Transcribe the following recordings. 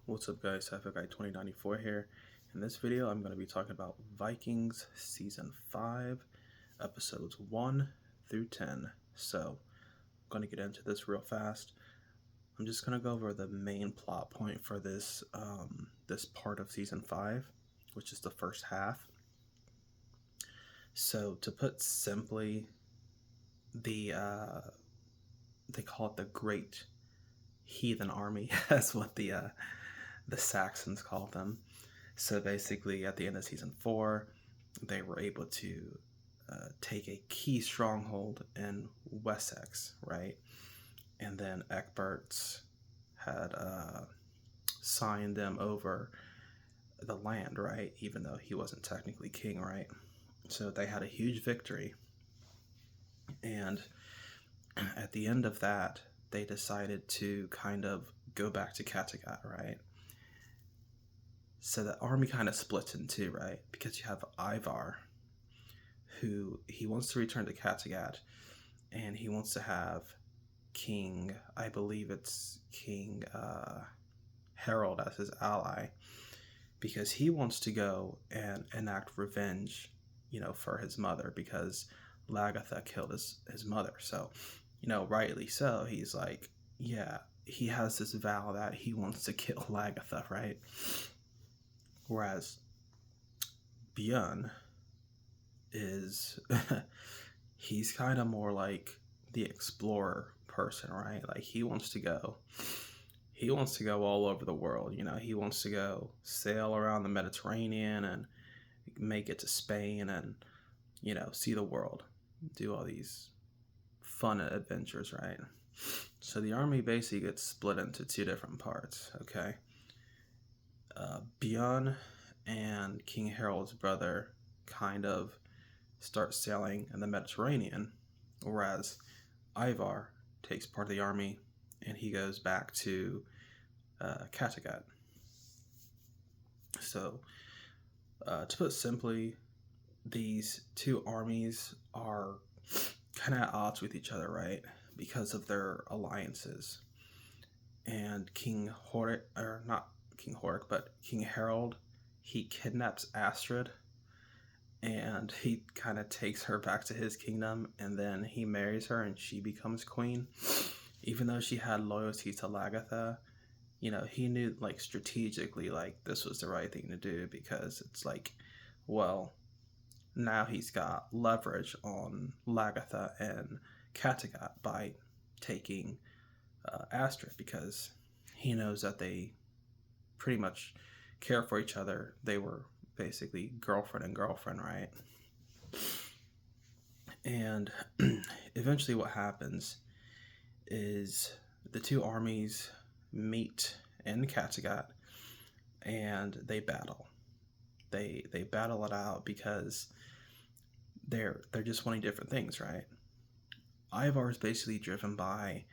What's up guys, Sci-Fi 2094 here. In this video I'm going to be talking about Vikings Season 5, Episodes 1 through 10. So, I'm going to get into this real fast. I'm just going to go over the main plot point for this this part of Season 5, which is the first half. So, to put simply, they call it the Great Heathen Army. That's what the Saxons called them. So basically, at the end of season 4, they were able to take a key stronghold in Wessex, right? And then Egbert had signed them over the land, right? Even though he wasn't technically king, right? So they had a huge victory. And at the end of that, they decided to kind of go back to Kattegat, right? So the army kind of splits in two, right? Because you have Ivar, who he wants to return to Kattegat, and he wants to have King, I believe it's King Harold as his ally, because he wants to go and enact revenge, for his mother, because Lagatha killed his mother. So, rightly so, he's like, yeah, he has this vow that he wants to kill Lagatha, right? Whereas Björn is he's kind of more like the explorer person, right? Like he wants to go all over the world. He wants to go sail around the Mediterranean and make it to Spain and see the world, do all these fun adventures, right? So the army basically gets split into two different parts. Okay, Björn and King Harold's brother kind of start sailing in the Mediterranean, whereas Ivar takes part of the army and he goes back to Kattegat. So, to put simply, these two armies are kind of at odds with each other, right? Because of their alliances. And King Harold, he kidnaps Astrid and he kind of takes her back to his kingdom, and then he marries her and she becomes queen. Even though she had loyalty to Lagatha, he knew like strategically like this was the right thing to do, because it's like, well, now he's got leverage on Lagatha and Kattegat by taking Astrid, because he knows that they pretty much care for each other. They were basically girlfriend and girlfriend, right? And eventually what happens is the two armies meet in Kattegat and they battle. They battle it out because they're just wanting different things, right? Ivar is basically driven by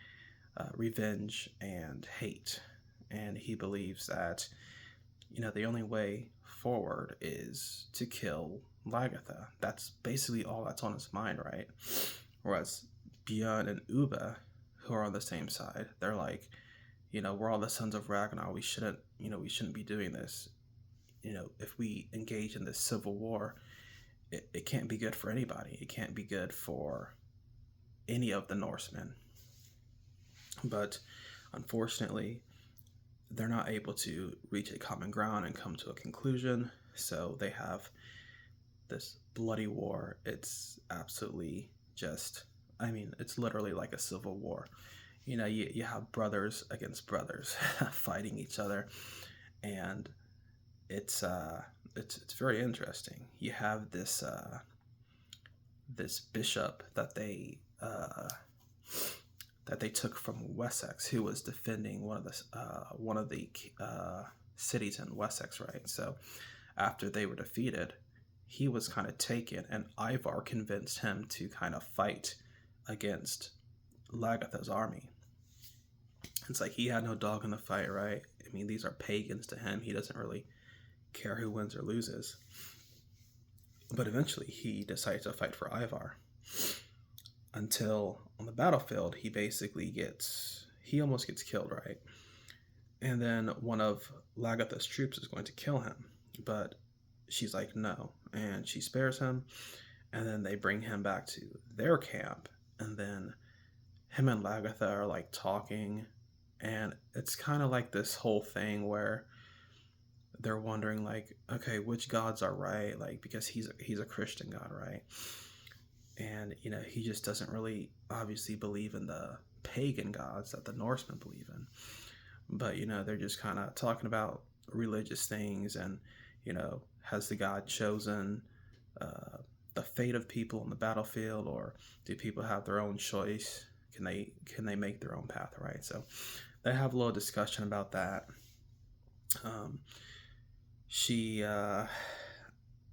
revenge and hate, and he believes that the only way forward is to kill Lagatha. That's basically all that's on his mind, right? Whereas Björn and Ubbe, who are on the same side, they're like, we're all the sons of Ragnar. We shouldn't be doing this. If we engage in this civil war, it can't be good for anybody. It can't be good for any of the Norsemen. But unfortunately, they're not able to reach a common ground and come to a conclusion. So they have this bloody war. It's absolutely just, it's literally like a civil war. You have brothers against brothers fighting each other, and it's very interesting. You have this bishop that they took from Wessex, who was defending one of the cities in Wessex, right? So after they were defeated, he was kind of taken, and Ivar convinced him to kind of fight against Lagatha's army. It's like he had no dog in the fight, right? These are pagans to him. He doesn't really care who wins or loses. But eventually he decides to fight for Ivar, until on the battlefield he almost gets killed, right? And then one of Lagatha's troops is going to kill him, but she's like, no, and she spares him. And then they bring him back to their camp, and then him and Lagatha are like talking, and it's kind of like this whole thing where they're wondering like, okay, which gods are right, like, because he's a Christian god, right? And he just doesn't really obviously believe in the pagan gods that the Norsemen believe in. But they're just kind of talking about religious things, and has the god chosen uh, the fate of people on the battlefield, or do people have their own choice? Can they make their own path, right? So they have a little discussion about that. um, she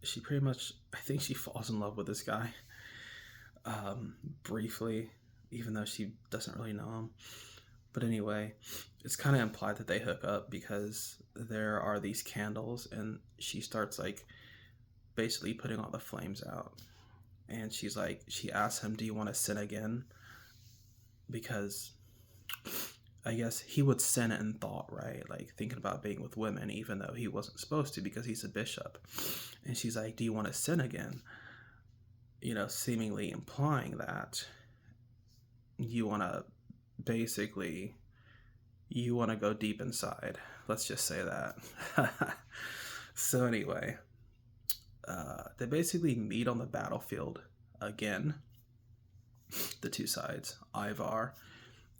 she pretty much, I think she falls in love with this guy, briefly, even though she doesn't really know him. But anyway, it's kind of implied that they hook up because there are these candles, and she starts like basically putting all the flames out. And she asks him, do you want to sin again? Because I guess he would sin in thought, right? Like thinking about being with women, even though he wasn't supposed to because he's a bishop. And she's like, do you want to sin again? Seemingly implying that you want to basically, you want to go deep inside. Let's just say that. So anyway, they basically meet on the battlefield again. The two sides, Ivar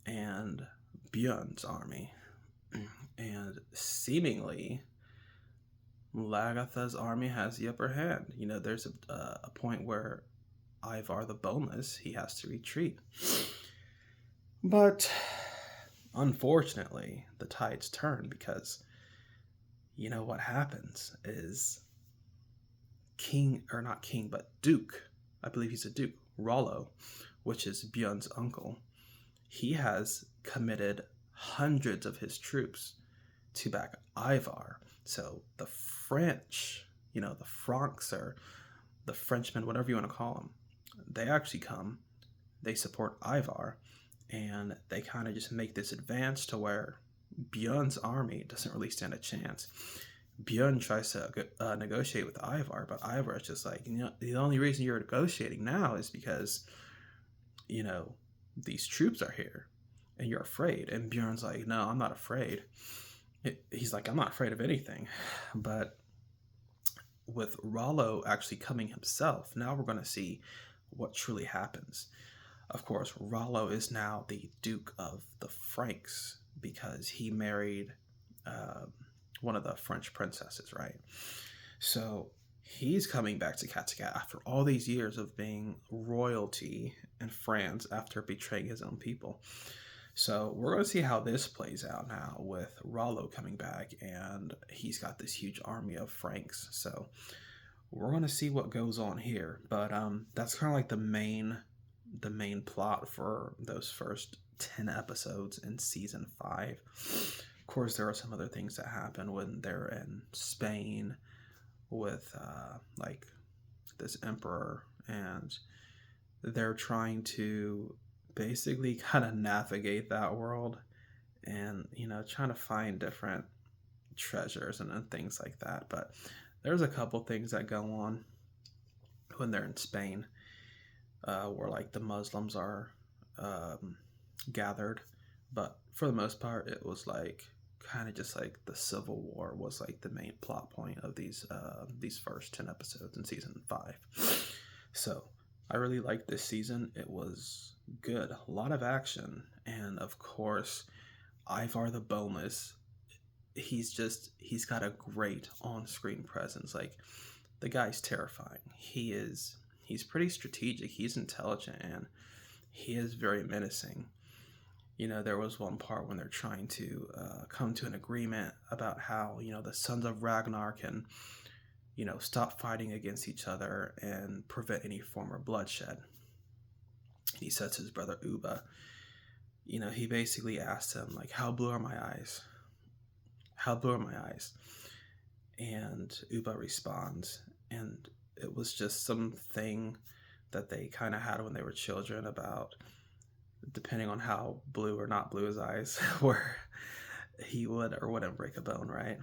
and Björn's army. And seemingly, Lagatha's army has the upper hand. There's a point where Ivar the Boneless, he has to retreat. But unfortunately, the tides turn because what happens is Duke, I believe he's a Duke, Rollo, which is Björn's uncle, he has committed hundreds of his troops to back Ivar. So the French, the Franks, or the Frenchmen, whatever you want to call them, they actually come, they support Ivar, and they kind of just make this advance to where Björn's army doesn't really stand a chance. Björn tries to negotiate with Ivar, but Ivar is just like, the only reason you're negotiating now is because, these troops are here and you're afraid. And Björn's like, no, I'm not afraid. He's like, I'm not afraid of anything. But with Rollo actually coming himself, now we're going to see what truly happens. Of course, Rollo is now the Duke of the Franks because he married one of the French princesses, right? So he's coming back to Kattegat after all these years of being royalty in France after betraying his own people. So we're going to see how this plays out now with Rollo coming back, and he's got this huge army of Franks. So we're going to see what goes on here. But that's kind of like the main plot for those first 10 episodes in season 5. Of course, there are some other things that happen when they're in Spain with like this emperor, and they're trying to basically kind of navigate that world, and trying to find different treasures and things like that. But there's a couple things that go on when they're in Spain, where like the Muslims are gathered, but for the most part it was like kind of just like the Civil War was like the main plot point of these first 10 episodes in season 5. So I really liked this season. It was good, a lot of action, and of course Ivar the Boneless, he's got a great on-screen presence. Like, the guy's terrifying. He's pretty strategic, he's intelligent, and he is very menacing. There was one part when they're trying to come to an agreement about how, the sons of Ragnar can, stop fighting against each other and prevent any form of bloodshed. He says to his brother Uba, he basically asked him, like, how blue are my eyes? How blue are my eyes? And Uba responds, and it was just something that they kind of had when they were children about depending on how blue or not blue his eyes were. he would or wouldn't break a bone, right?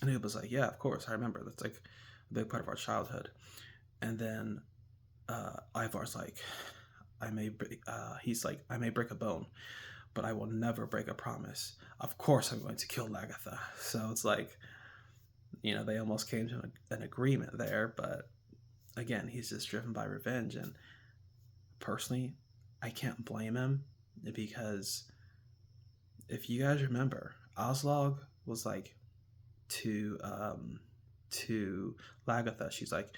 And he was like, yeah, of course, I remember. That's like a big part of our childhood. And then Ivar's like, he's like, I may break a bone, but I will never break a promise. Of course, I'm going to kill Lagatha. So it's like, they almost came to an agreement there, but again, he's just driven by revenge. And personally, I can't blame him because if you guys remember, Oslog was like to Lagatha. She's like,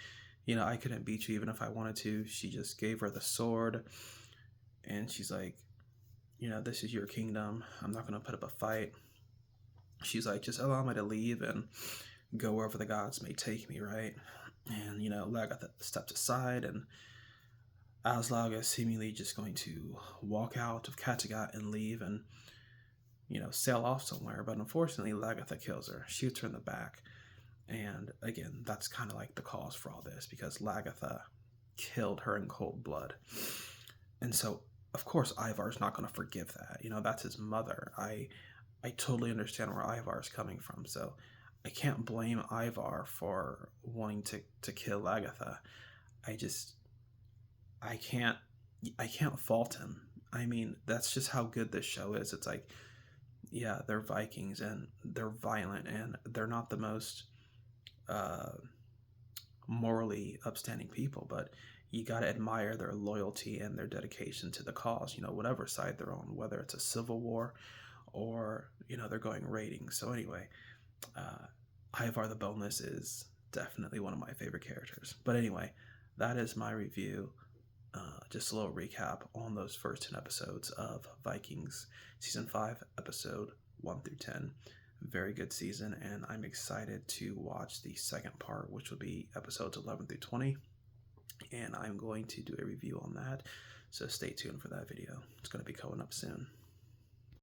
I couldn't beat you even if I wanted to. She just gave her the sword, and she's like, this is your kingdom. I'm not gonna put up a fight. She's like, just allow me to leave and go wherever the gods may take me, right? And Lagatha steps aside, and Aslog is seemingly just going to walk out of Kattegat and leave and sail off somewhere. But unfortunately, Lagatha kills her, shoots her in the back. And again, that's kind of like the cause for all this, because Lagatha killed her in cold blood. And so, of course, Ivar's not going to forgive that. That's his mother. I totally understand where Ivar's coming from. So I can't blame Ivar for wanting to kill Lagatha. I can't fault him. I mean, that's just how good this show is. It's like, yeah, they're Vikings and they're violent and they're not the most morally upstanding people, but you got to admire their loyalty and their dedication to the cause, whatever side they're on, whether it's a civil war or, they're going raiding. So anyway, Ivar the Boneless is definitely one of my favorite characters. But anyway, that is my review. Just a little recap on those first 10 episodes of Vikings Season 5, Episode 1 through 10. Very good season, and I'm excited to watch the second part, which will be episodes 11 through 20. And I'm going to do a review on that, so stay tuned for that video. It's going to be coming up soon.